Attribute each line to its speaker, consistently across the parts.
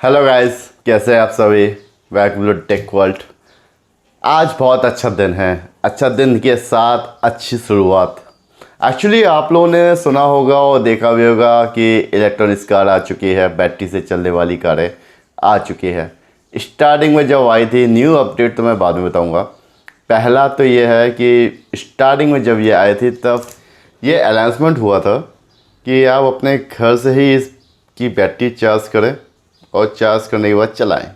Speaker 1: Hello guys, कैसे हैं आप सभी। Welcome to tech world. आज बहुत अच्छा दिन है। अच्छा दिन के साथ अच्छी शुरुआत। एक्चुअली आप लोगों ने सुना होगा और देखा भी होगा कि इलेक्ट्रॉनिक्स कार आ चुकी है, बैटरी से चलने वाली कारें आ चुकी है। स्टार्टिंग में जब आई थी, न्यू अपडेट तो मैं बाद में बताऊंगा। पहला तो ये है कि स्टार्टिंग में जब ये आई थी तब ये अनाउंसमेंट हुआ था कि आप अपने घर से ही इसकी बैटरी चार्ज करें और चार्ज करने के बाद चलाएं।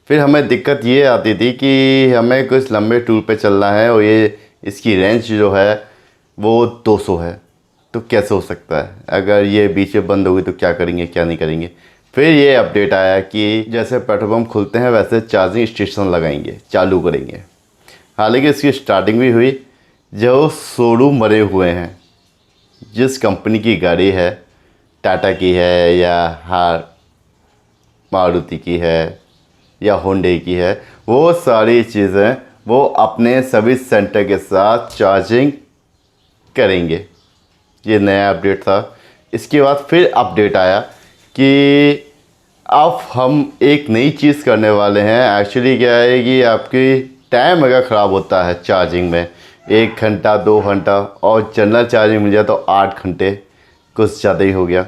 Speaker 1: फिर हमें दिक्कत ये आती थी कि हमें कुछ लंबे टूर पे चलना है और ये इसकी रेंज जो है वो 200 है, तो कैसे हो सकता है। अगर ये बीच में बंद होगी तो क्या करेंगे, क्या नहीं करेंगे। फिर ये अपडेट आया कि जैसे पेट्रोल पम्प खुलते हैं वैसे चार्जिंग स्टेशन लगाएंगे, चालू करेंगे। हालांकि इसकी स्टार्टिंग भी हुई। जो शोरूम बने हुए हैं, जिस कंपनी की गाड़ी है, टाटा की है या मारुति की है या होंडे की है, वो सारी चीज़ें वो अपने सर्विस सेंटर के साथ चार्जिंग करेंगे। ये नया अपडेट था। इसके बाद फिर अपडेट आया कि अब हम एक नई चीज़ करने वाले हैं। एक्चुअली क्या है कि आपकी टाइम अगर ख़राब होता है चार्जिंग में 1 घंटा 2 घंटा और जनरल चार्जिंग मिल जाए तो 8 घंटे, कुछ ज़्यादा ही हो गया।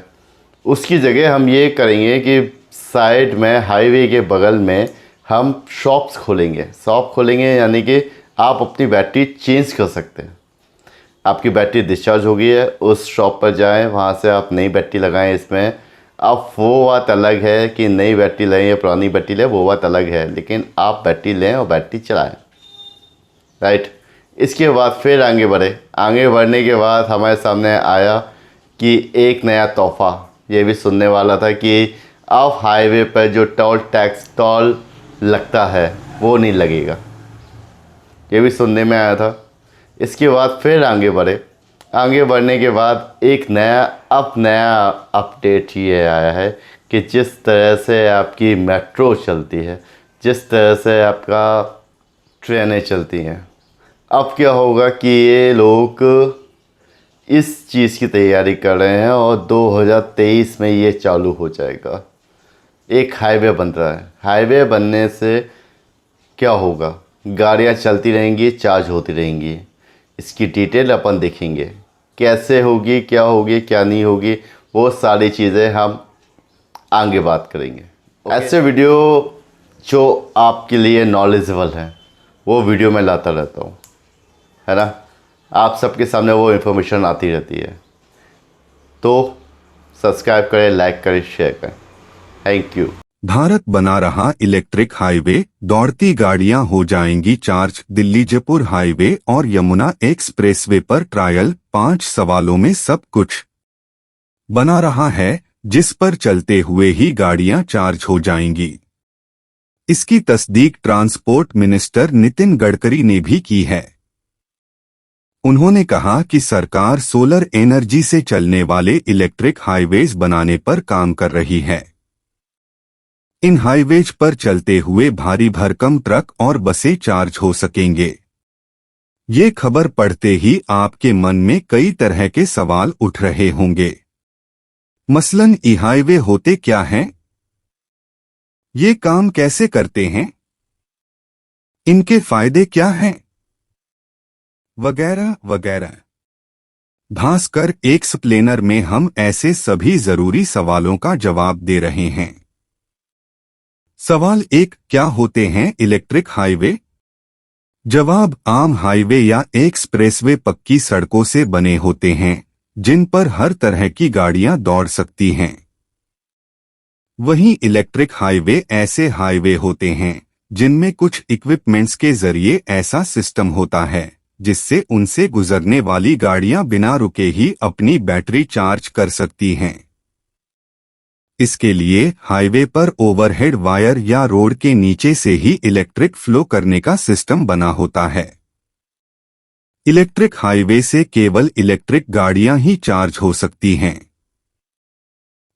Speaker 1: उसकी जगह हम ये करेंगे कि साइड में हाईवे के बगल में हम शॉप खोलेंगे यानी कि आप अपनी बैटरी चेंज कर सकते हैं। आपकी बैटरी डिस्चार्ज हो गई है, उस शॉप पर जाएं, वहाँ से आप नई बैटरी लगाएं। इसमें अब वो बात अलग है कि नई बैटरी लें या पुरानी बैटरी लें, वो बात अलग है, लेकिन आप बैटरी लें और बैटरी चलाएं, राइट। इसके बाद फिर आगे बढ़ने के बाद हमारे सामने आया कि एक नया तोहफ़ा ये भी सुनने वाला था कि अब हाईवे पर जो टोल लगता है वो नहीं लगेगा। ये भी सुनने में आया था। इसके बाद फिर आगे बढ़ने के बाद एक नया अपडेट ये आया है कि जिस तरह से आपकी मेट्रो चलती है, जिस तरह से आपका ट्रेनें चलती हैं, अब क्या होगा कि ये लोग इस चीज़ की तैयारी कर रहे हैं और 2023 में ये चालू हो जाएगा। एक हाईवे बन रहा है। हाईवे बनने से क्या होगा, गाड़ियाँ चलती रहेंगी, चार्ज होती रहेंगी। इसकी डिटेल अपन देखेंगे, कैसे होगी, क्या नहीं होगी, वो सारी चीज़ें हम आगे बात करेंगे। ऐसे वीडियो जो आपके लिए नॉलेजेबल हैं वो वीडियो मैं लाता रहता हूँ, है ना। आप सबके सामने वो इन्फॉर्मेशन आती रहती है। तो सब्सक्राइब करें, लाइक करें, शेयर करें। Thank you.
Speaker 2: भारत बना रहा इलेक्ट्रिक हाईवे, दौड़ती गाड़ियां हो जाएंगी चार्ज। दिल्ली जयपुर हाईवे और यमुना एक्सप्रेसवे पर ट्रायल, 5 सवालों में सब कुछ बना रहा है जिस पर चलते हुए ही गाड़ियां चार्ज हो जाएंगी। इसकी तस्दीक ट्रांसपोर्ट मिनिस्टर नितिन गडकरी ने भी की है। उन्होंने कहा कि सरकार सोलर एनर्जी से चलने वाले इलेक्ट्रिक हाईवेज बनाने पर काम कर रही है। इन हाईवेज पर चलते हुए भारी भरकम ट्रक और बसें चार्ज हो सकेंगे। ये खबर पढ़ते ही आपके मन में कई तरह के सवाल उठ रहे होंगे। मसलन ई हाईवे होते क्या हैं? ये काम कैसे करते हैं? इनके फायदे क्या हैं? वगैरह वगैरह। भास्कर एक्सप्लेनर में हम ऐसे सभी जरूरी सवालों का जवाब दे रहे हैं। सवाल 1, क्या होते हैं इलेक्ट्रिक हाईवे? जवाब, आम हाईवे या एक्सप्रेसवे पक्की सड़कों से बने होते हैं जिन पर हर तरह की गाड़ियां दौड़ सकती हैं। वहीं इलेक्ट्रिक हाईवे ऐसे हाईवे होते हैं जिनमें कुछ इक्विपमेंट्स के जरिए ऐसा सिस्टम होता है जिससे उनसे गुजरने वाली गाड़ियां बिना रुके ही अपनी बैटरी चार्ज कर सकती हैं। इसके लिए हाईवे पर ओवरहेड वायर या रोड के नीचे से ही इलेक्ट्रिक फ्लो करने का सिस्टम बना होता है। इलेक्ट्रिक हाईवे से केवल इलेक्ट्रिक गाड़ियां ही चार्ज हो सकती हैं।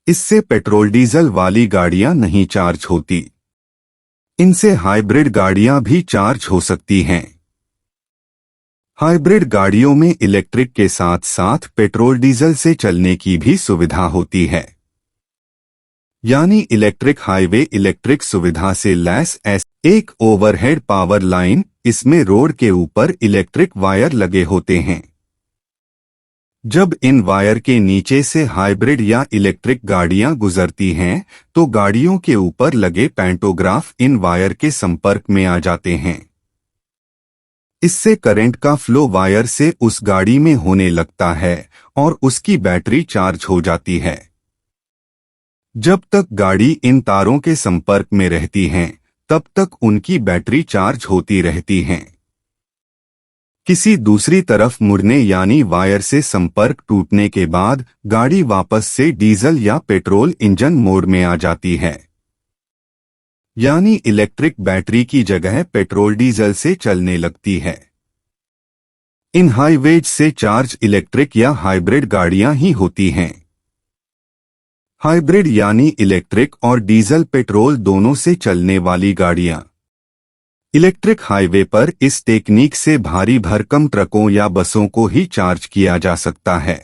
Speaker 2: इससे पेट्रोल डीजल वाली गाड़ियां नहीं चार्ज होती। इनसे हाइब्रिड गाड़ियां भी चार्ज हो सकती हैं। हाइब्रिड गाड़ियों में इलेक्ट्रिक के साथ साथ पेट्रोल डीजल से चलने की भी सुविधा होती है। यानी इलेक्ट्रिक हाईवे इलेक्ट्रिक सुविधा से लैस एक ओवरहेड पावर लाइन, इसमें रोड के ऊपर इलेक्ट्रिक वायर लगे होते हैं। जब इन वायर के नीचे से हाइब्रिड या इलेक्ट्रिक गाड़ियां गुजरती हैं, तो गाड़ियों के ऊपर लगे पैंटोग्राफ इन वायर के संपर्क में आ जाते हैं। इससे करंट का फ्लो वायर से उस गाड़ी में होने लगता है और उसकी बैटरी चार्ज हो जाती है। जब तक गाड़ी इन तारों के संपर्क में रहती हैं, तब तक उनकी बैटरी चार्ज होती रहती हैं। किसी दूसरी तरफ मुड़ने यानी वायर से संपर्क टूटने के बाद गाड़ी वापस से डीजल या पेट्रोल इंजन मोड में आ जाती है, यानी इलेक्ट्रिक बैटरी की जगह पेट्रोल डीजल से चलने लगती है। इन हाईवेज से चार्ज इलेक्ट्रिक या हाइब्रिड गाड़ियां ही होती हैं। हाइब्रिड यानी इलेक्ट्रिक और डीजल पेट्रोल दोनों से चलने वाली गाड़ियां। इलेक्ट्रिक हाईवे पर इस टेक्निक से भारी भरकम ट्रकों या बसों को ही चार्ज किया जा सकता है।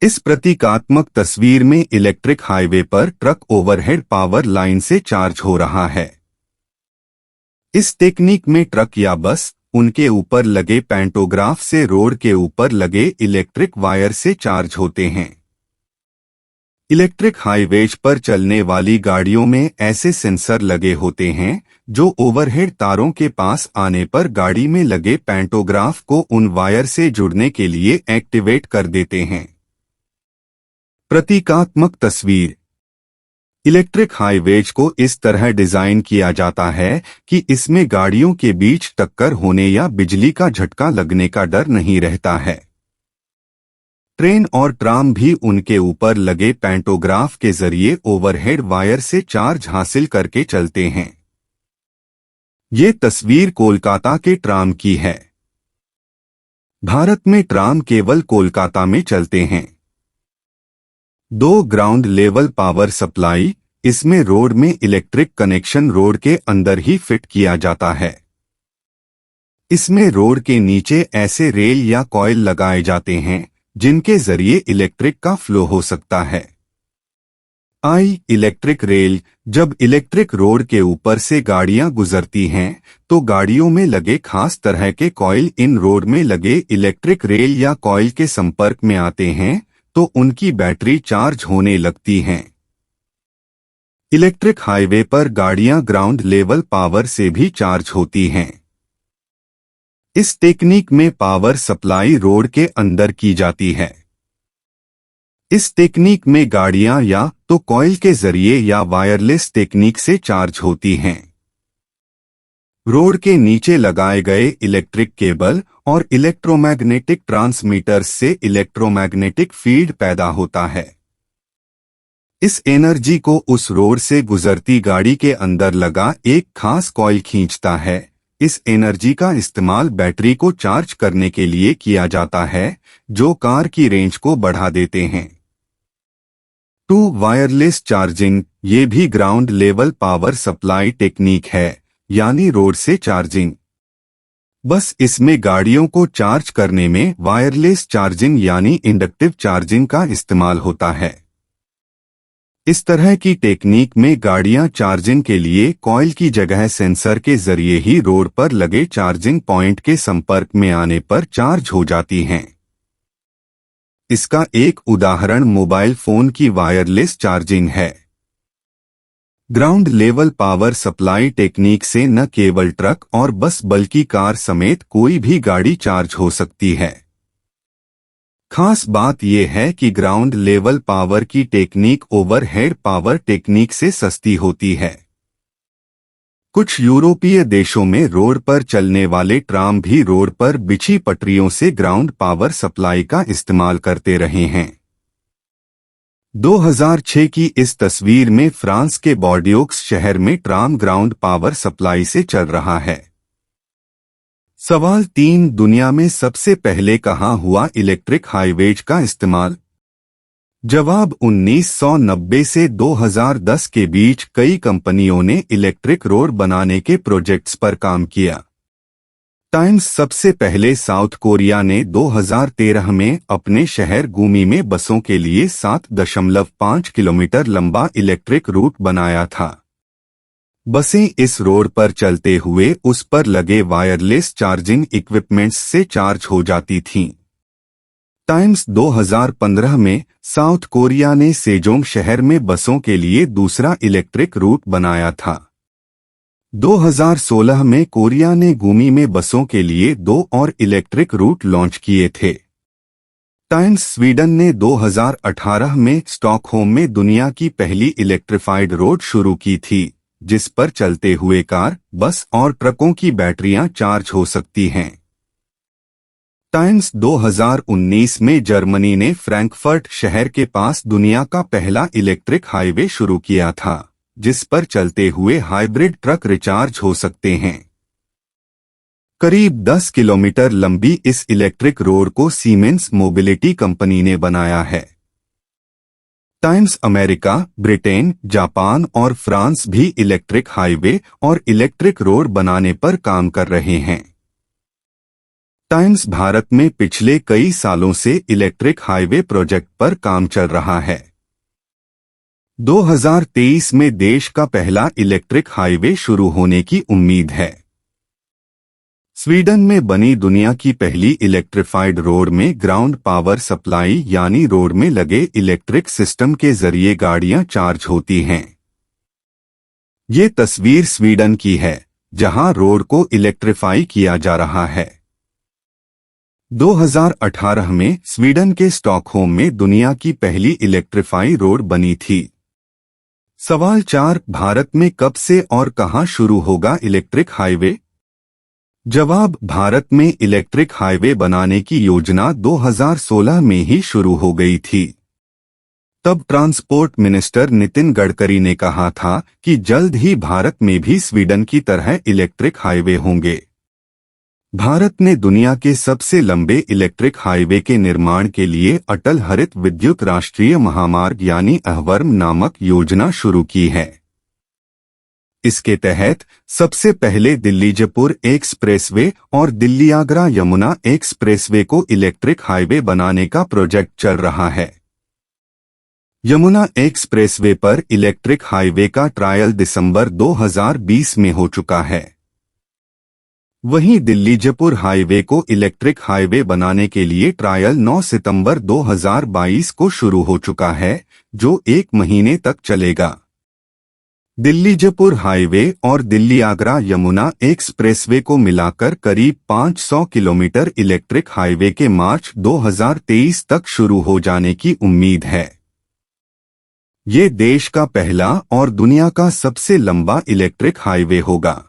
Speaker 2: इस प्रतीकात्मक तस्वीर में इलेक्ट्रिक हाईवे पर ट्रक ओवरहेड पावर लाइन से चार्ज हो रहा है। इस टेक्निक में ट्रक या बस उनके ऊपर लगे पैंटोग्राफ से रोड के ऊपर लगे इलेक्ट्रिक वायर से चार्ज होते हैं। इलेक्ट्रिक हाईवेज पर चलने वाली गाड़ियों में ऐसे सेंसर लगे होते हैं जो ओवरहेड तारों के पास आने पर गाड़ी में लगे पैंटोग्राफ को उन वायर से जुड़ने के लिए एक्टिवेट कर देते हैं। प्रतीकात्मक तस्वीर। इलेक्ट्रिक हाईवेज को इस तरह डिजाइन किया जाता है कि इसमें गाड़ियों के बीच टक्कर होने या बिजली का झटका लगने का डर नहीं रहता है। ट्रेन और ट्राम भी उनके ऊपर लगे पैंटोग्राफ के जरिए ओवरहेड वायर से चार्ज हासिल करके चलते हैं। ये तस्वीर कोलकाता के ट्राम की है। भारत में ट्राम केवल कोलकाता में चलते हैं। 2 ग्राउंड लेवल पावर सप्लाई, इसमें रोड में इलेक्ट्रिक कनेक्शन रोड के अंदर ही फिट किया जाता है। इसमें रोड के नीचे ऐसे रेल या कॉइल लगाए जाते हैं जिनके जरिए इलेक्ट्रिक का फ्लो हो सकता है। Electric rail. जब इलेक्ट्रिक रोड के ऊपर से गाड़ियां गुजरती हैं, तो गाड़ियों में लगे खास तरह के कॉइल इन रोड में लगे इलेक्ट्रिक रेल या कॉइल के संपर्क में आते हैं, तो उनकी बैटरी चार्ज होने लगती हैं। इलेक्ट्रिक हाईवे पर गाड़ियां ग्राउंड लेवल पावर से भी चार्ज होती हैं। इस टेक्निक में पावर सप्लाई रोड के अंदर की जाती है। इस टेक्निक में गाड़ियां या तो कॉइल के जरिए या वायरलेस टेक्निक से चार्ज होती हैं। रोड के नीचे लगाए गए इलेक्ट्रिक केबल और इलेक्ट्रोमैग्नेटिक ट्रांसमीटर्स से इलेक्ट्रोमैग्नेटिक फील्ड पैदा होता है। इस एनर्जी को उस रोड से गुजरती गाड़ी के अंदर लगा एक खास कॉइल खींचता है। इस एनर्जी का इस्तेमाल बैटरी को चार्ज करने के लिए किया जाता है, जो कार की रेंज को बढ़ा देते हैं। 2 वायरलेस चार्जिंग। ये भी ground level power supply technique है, यानी रोड से चार्जिंग। बस इसमें गाड़ियों को चार्ज करने में वायरलेस चार्जिंग यानी इंडक्टिव चार्जिंग का इस्तेमाल होता है। इस तरह की टेक्निक में गाड़ियां चार्जिंग के लिए कॉइल की जगह सेंसर के जरिए ही रोड पर लगे चार्जिंग पॉइंट के संपर्क में आने पर चार्ज हो जाती हैं। इसका एक उदाहरण मोबाइल फोन की वायरलेस चार्जिंग है। Ground level power supply technique से न केवल ट्रक और बस बल्कि कार समेत कोई भी गाड़ी चार्ज हो सकती है। खास बात यह है कि ग्राउंड लेवल पावर की टेक्निक ओवरहेड पावर टेक्निक से सस्ती होती है। कुछ यूरोपीय देशों में रोड पर चलने वाले ट्राम भी रोड पर बिछी पटरियों से ग्राउंड पावर सप्लाई का इस्तेमाल करते रहे हैं। 2006 की इस तस्वीर में फ्रांस के बॉर्डियोक्स शहर में ट्राम ग्राउंड पावर सप्लाई से चल रहा है। सवाल 3, दुनिया में सबसे पहले कहाँ हुआ इलेक्ट्रिक हाईवेज का इस्तेमाल? जवाब 1990 से 2010 के बीच कई कंपनियों ने इलेक्ट्रिक रोड बनाने के प्रोजेक्ट्स पर काम किया। टाइम्स सबसे पहले साउथ कोरिया ने 2013 में अपने शहर गुमी में बसों के लिए 7.5 किलोमीटर लंबा इलेक्ट्रिक रूट बनाया था। बसें इस रोड पर चलते हुए उस पर लगे वायरलेस चार्जिंग इक्विपमेंट्स से चार्ज हो जाती थीं। टाइम्स 2015 में साउथ कोरिया ने सेजोंग शहर में बसों के लिए दूसरा इलेक्ट्रिक रूट बनाया था। 2016 में कोरिया ने गुमी में बसों के लिए 2 और इलेक्ट्रिक रूट लॉन्च किए थे। टाइम्स स्वीडन ने 2018 में स्टॉकहोम में दुनिया की पहली इलेक्ट्रिफाइड रोड शुरू की थी, जिस पर चलते हुए कार, बस और ट्रकों की बैटरियां चार्ज हो सकती हैं। टाइम्स 2019 में जर्मनी ने फ्रैंकफर्ट शहर के पास दुनिया का पहला इलेक्ट्रिक हाईवे शुरू किया था, जिस पर चलते हुए हाइब्रिड ट्रक रिचार्ज हो सकते हैं। करीब 10 किलोमीटर लंबी इस इलेक्ट्रिक रोड को सीमेंस मोबिलिटी कंपनी ने बनाया है। टाइम्स अमेरिका, ब्रिटेन, जापान और फ्रांस भी इलेक्ट्रिक हाईवे और इलेक्ट्रिक रोड बनाने पर काम कर रहे हैं। टाइम्स भारत में पिछले कई सालों से इलेक्ट्रिक हाईवे प्रोजेक्ट पर काम चल रहा है। 2023 में देश का पहला इलेक्ट्रिक हाईवे शुरू होने की उम्मीद है। स्वीडन में बनी दुनिया की पहली इलेक्ट्रिफाइड रोड में ग्राउंड पावर सप्लाई यानी रोड में लगे इलेक्ट्रिक सिस्टम के जरिए गाड़ियां चार्ज होती हैं। ये तस्वीर स्वीडन की है, जहां रोड को इलेक्ट्रिफाई किया जा रहा है। 2018 में स्वीडन के स्टॉकहोम में दुनिया की पहली इलेक्ट्रिफाई रोड बनी थी। सवाल 4, भारत में कब से और कहां शुरू होगा इलेक्ट्रिक हाईवे? जवाब, भारत में इलेक्ट्रिक हाईवे बनाने की योजना 2016 में ही शुरू हो गई थी। तब ट्रांसपोर्ट मिनिस्टर नितिन गडकरी ने कहा था कि जल्द ही भारत में भी स्वीडन की तरह इलेक्ट्रिक हाईवे होंगे। भारत ने दुनिया के सबसे लंबे इलेक्ट्रिक हाईवे के निर्माण के लिए अटल हरित विद्युत राष्ट्रीय महामार्ग यानी अहवर्म नामक योजना शुरू की है। इसके तहत सबसे पहले दिल्ली जयपुर एक्सप्रेसवे और दिल्ली आगरा यमुना एक्सप्रेसवे को इलेक्ट्रिक हाईवे बनाने का प्रोजेक्ट चल रहा है। यमुना एक्सप्रेसवे पर इलेक्ट्रिक हाईवे का ट्रायल दिसंबर 2020 में हो चुका है। वहीं दिल्ली जयपुर हाईवे को इलेक्ट्रिक हाईवे बनाने के लिए ट्रायल 9 सितंबर 2022 को शुरू हो चुका है, जो 1 महीने तक चलेगा। दिल्ली जयपुर हाईवे और दिल्ली आगरा यमुना एक्सप्रेसवे को मिलाकर करीब 500 किलोमीटर इलेक्ट्रिक हाईवे के मार्च 2023 तक शुरू हो जाने की उम्मीद है। ये देश का पहला और दुनिया का सबसे लंबा इलेक्ट्रिक हाईवे होगा।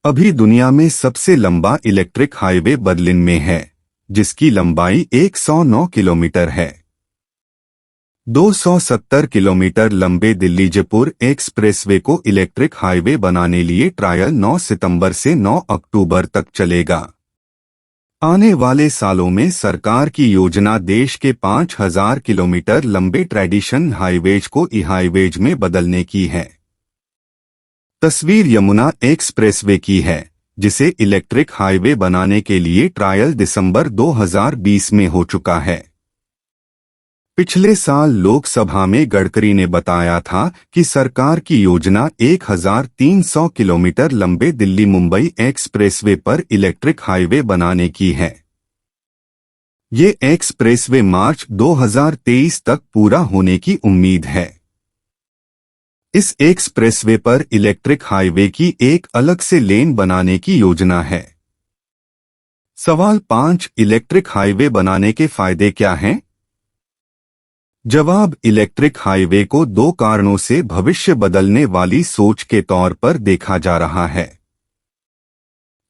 Speaker 2: अभी दुनिया में सबसे लंबा इलेक्ट्रिक हाईवे बर्लिन में है, जिसकी लंबाई 109 किलोमीटर है। 270 किलोमीटर लंबे दिल्ली जयपुर एक्सप्रेसवे को इलेक्ट्रिक हाईवे बनाने लिए ट्रायल 9 सितंबर से 9 अक्टूबर तक चलेगा। आने वाले सालों में सरकार की योजना देश के 5000 किलोमीटर लंबे ट्रेडिशनल हाईवेज को ई हाईवेज में बदलने की है। तस्वीर यमुना एक्सप्रेसवे की है, जिसे इलेक्ट्रिक हाईवे बनाने के लिए ट्रायल दिसंबर 2020 में हो चुका है। पिछले साल लोकसभा में गडकरी ने बताया था कि सरकार की योजना 1300 किलोमीटर लंबे दिल्ली मुंबई एक्सप्रेसवे पर इलेक्ट्रिक हाईवे बनाने की है। ये एक्सप्रेसवे मार्च 2023 तक पूरा होने की उम्मीद है। इस एक्सप्रेसवे पर इलेक्ट्रिक हाईवे की एक अलग से लेन बनाने की योजना है। सवाल 5, इलेक्ट्रिक हाईवे बनाने के फायदे क्या हैं? जवाब, इलेक्ट्रिक हाईवे को 2 कारणों से भविष्य बदलने वाली सोच के तौर पर देखा जा रहा है।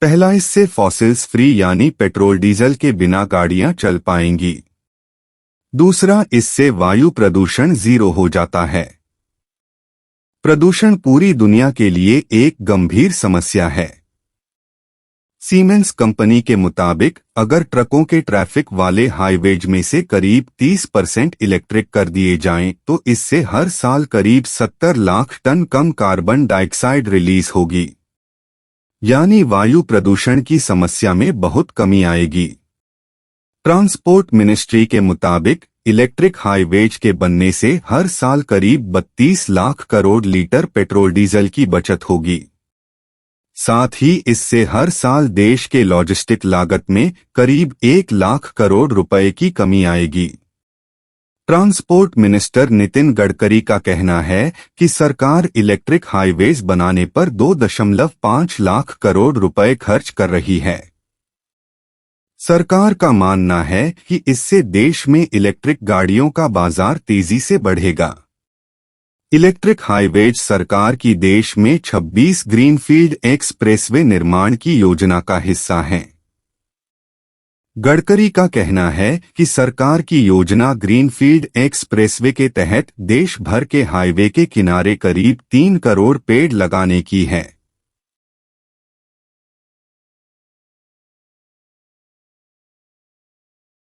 Speaker 2: पहला, इससे फॉसिल्स फ्री यानी पेट्रोल डीजल के बिना गाड़ियां चल पाएंगी। दूसरा, इससे वायु प्रदूषण 0 हो जाता है। प्रदूषण पूरी दुनिया के लिए एक गंभीर समस्या है। सीमेंस कंपनी के मुताबिक अगर ट्रकों के ट्रैफिक वाले हाईवेज में से करीब 30% इलेक्ट्रिक कर दिए जाएं, तो इससे हर साल करीब 70 लाख टन कम कार्बन डाइऑक्साइड रिलीज होगी। यानी वायु प्रदूषण की समस्या में बहुत कमी आएगी। ट्रांसपोर्ट मिनिस्ट्री के मुताबिक इलेक्ट्रिक हाईवेज के बनने से हर साल करीब 32 lakh crore litre petrol diesel की बचत होगी। साथ ही इससे हर साल देश के लॉजिस्टिक लागत में करीब 1 लाख करोड़ रुपए की कमी आएगी। ट्रांसपोर्ट मिनिस्टर नितिन गडकरी का कहना है कि सरकार इलेक्ट्रिक हाईवेज बनाने पर 2.5 लाख करोड़ रुपए खर्च कर रही है। सरकार का मानना है कि इससे देश में इलेक्ट्रिक गाड़ियों का बाजार तेजी से बढ़ेगा। इलेक्ट्रिक हाईवेज सरकार की देश में 26 ग्रीनफील्ड एक्सप्रेसवे निर्माण की योजना का हिस्सा हैं। गडकरी का कहना है कि सरकार की योजना ग्रीनफील्ड एक्सप्रेसवे के तहत देश भर के हाईवे के किनारे करीब 3 करोड़ पेड़ लगाने की है।